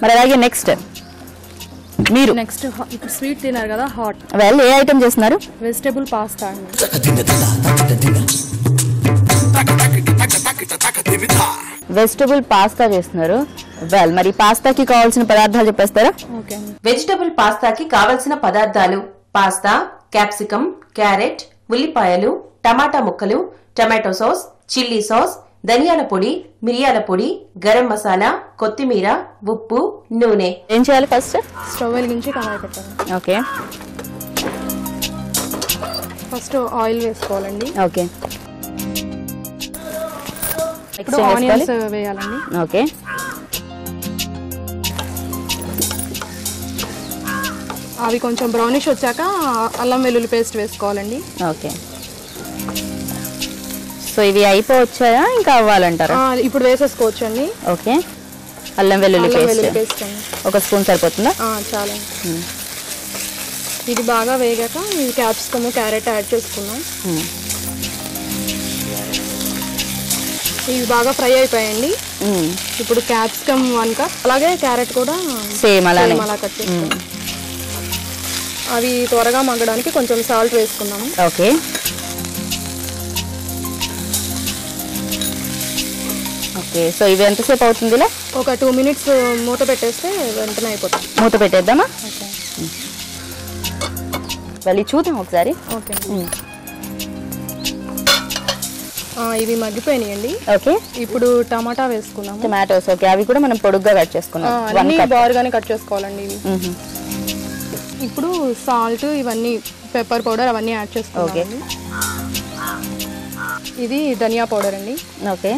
మరి అలాగే నెక్స్ట్ మీరు నెక్స్ట్ ఇప్పుడు స్వీట్ తిన్నారు కదా, హాట్. వెల్, ఏ ఐటమ్ చేస్తున్నారు? వెజిటబుల్ పాస్తా అండి. వెజిటబుల్ పాస్తా చేస్తున్నారు. వెల్, మరి పాస్తాకి కావాల్సిన పదార్థాలు చెప్పేస్తారా? ఓకే. వెజిటబుల్ పాస్తాకి కావలసిన పదార్థాలు: పాస్తా, క్యాప్సికమ్, క్యారెట్, ఉల్లిపాయలు, టమాటా ముక్కలు, టమాటో సాస్, చిల్లీ సాస్, ధనియాల పొడి, మిరియాల పొడి, గరం మసాలా, కొత్తిమీర, ఉప్పు, నూనె. ఏం చేయాలి? ఫస్ట్ స్టవ్ వెలిగించి కడాయి పెట్టాలి. ఓకే. ఫస్ట్ ఆయిల్ వేసుకోవాలండి. ఓకే. ఇప్పుడు ఆనియన్స్ వేయాలండి. ఓకే. అవి కొంచెం బ్రౌనిష్ వచ్చాక అల్లం వెల్లుల్లి పేస్ట్ వేసుకోవాలండి. ఓకే. సో ఇవి అయిపోవచ్చాయా, ఇంకా అవ్వాలంటారా? ఇప్పుడు వేసేసుకోవచ్చు అండి. ఓకే. అల్లం వెల్లుల్లి పేస్ట్ అండి. ఒక స్పూన్ సరిపోతుందా? చాలా. ఇది బాగా వేగాక ఇది క్యాప్సికమ్, క్యారెట్ యాడ్ చేసుకున్నాం. ఇవి బాగా ఫ్రై అయిపోయాయండి. ఇప్పుడు క్యాప్సికమ్ 1 కప్, అలాగే క్యారెట్ కూడా సేమ్ అలా కట్ చేసుకున్నాం. అవి త్వరగా మగ్గడానికి కొంచెం సాల్ట్ వేసుకున్నాము. ఓకే. ఓకే. సో ఇవి ఎంతసేపు అవుతుంది? ఇలా ఒక 2 మినిట్స్ మూత పెట్టేస్తే వెంటనే అయిపోతుంది. మూత పెట్టేద్దామా? వెళ్ళి చూద్దాం ఒకసారి. ఓకే. ఇవి మగ్గిపోయినాయండి. ఓకే. ఇప్పుడు టమాటా వేసుకున్నాము. టమాటోస్. ఓకే. అవి కూడా మనం పొడుగ్గా కట్ చేసుకున్నాం. అన్ని బారుగానే కట్ చేసుకోవాలండి ఇవి. ఇప్పుడు సాల్ట్, ఇవన్నీ పెప్పర్ పౌడర్ అవన్నీ యాడ్ చేసుకోవాలి. ఇది ధనియా పౌడర్ అండి. ఓకే.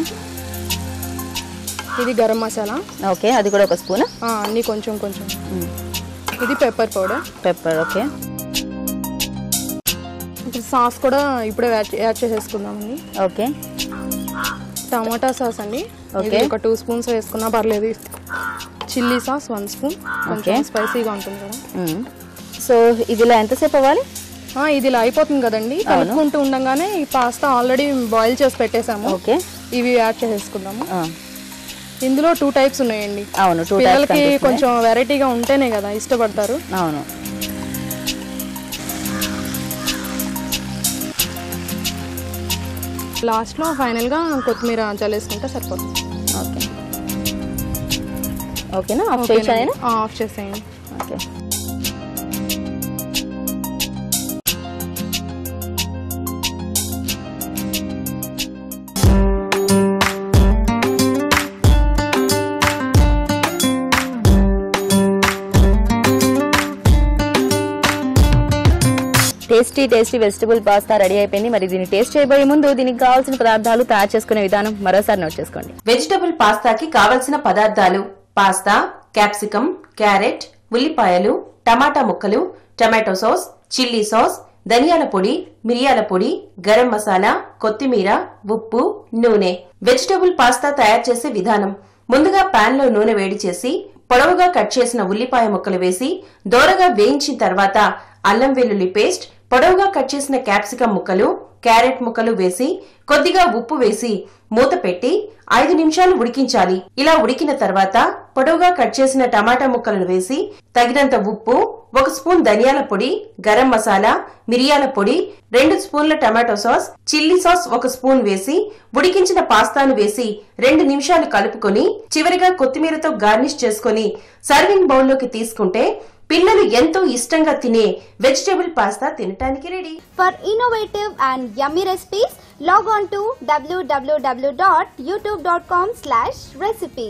ఇది గరం మసాలా. ఓకే. అది కూడా ఒక స్పూన్. అన్ని కొంచెం కొంచెం. ఇది పెప్పర్ పౌడర్. పెప్పర్. ఓకే. ఇప్పుడు సాస్ కూడా ఇప్పుడే యాడ్ చేసేసుకుందామండి. ఓకే. టమాటా సాస్ అండి. ఓకే. ఒక 2 స్పూన్స్ వేసుకున్నా పర్లేదు. చిల్లీ సాస్ 1 స్పూన్, కొంచెం స్పైసీగా ఉంటుంది కదా. సో ఇది ఇలా ఎంతసేపు అవ్వాలి? ఇది ఇలా అయిపోతుంది కదండి. కలుపుకుంటూ ఉండగానే ఈ పాస్తా ఆల్రెడీ బాయిల్ చేసి పెట్టేసాము. ఓకే. ఇవి యాడ్ చేసేసుకుందాము. ఇందులో 2 టైప్స్ ఉన్నాయండి. అవును. పిల్లలకి కొంచెం వెరైటీగా ఉంటేనే కదా ఇష్టపడతారు. అవును. లాస్ట్ లో ఫైనల్ గా కొత్తిమీర చల్లేసుకుంటే సరిపోతుంది. ఓకే. ఓకేనా? ఆఫ్ చేసేయండి. Okay. Tasty vegetable pasta ready అయిపోయింది. మరి దీన్ని టేస్ట్ చేయబోయే ముందు దీనికి కావాల్సిన పదార్థాలు తయారు చేసుకునే విధానం మరోసారి నోట్ చేసుకోండి. వెజిటబుల్ పాస్తాకి కావలసిన పదార్థాలు: పాస్తా, క్యాప్సికమ్, క్యారెట్, ఉల్లిపాయలు, టమాటా ముక్కలు, టమాటో సాస్, చిల్లీ సాస్, ధనియాల పొడి, మిరియాల పొడి, గరం మసాలా, కొత్తిమీర, ఉప్పు, నూనె. వెజిటబుల్ పాస్తా తయారు చేసే విధానం: ముందుగా పాన్ లో నూనె వేడి చేసి పొడవుగా కట్ చేసిన ఉల్లిపాయ ముక్కలు వేసి దోరగా వేయించిన తర్వాత అల్లం వెల్లుల్లి పేస్ట్, పొడవుగా కట్ చేసిన క్యాప్సికమ్ ముక్కలు, క్యారెట్ ముక్కలు వేసి కొద్దిగా ఉప్పు వేసి మూత పెట్టి 5 నిమిషాలు ఉడికించాలి. ఇలా ఉడికిన తర్వాత పొడవుగా కట్ చేసిన టమాటా ముక్కలను వేసి తగినంత ఉప్పు, 1 స్పూన్ ధనియాల పొడి, గరం మసాలా, మిరియాల పొడి, 2 స్పూన్ల tomato sauce, chilli sauce 1 spoon వేసి ఉడికించిన పాస్తాను వేసి 2 నిమిషాలు కలుపుకొని చివరిగా కొత్తిమీరతో గార్నిష్ చేసుకుని సర్వింగ్ బౌల్లోకి తీసుకుంటే పిల్లలు ఎంతో ఇష్టంగా తినే వెజిటబుల్ పాస్తా తినడానికి ready. For innovative and yummy recipes, log on to www.youtube.com/recipe.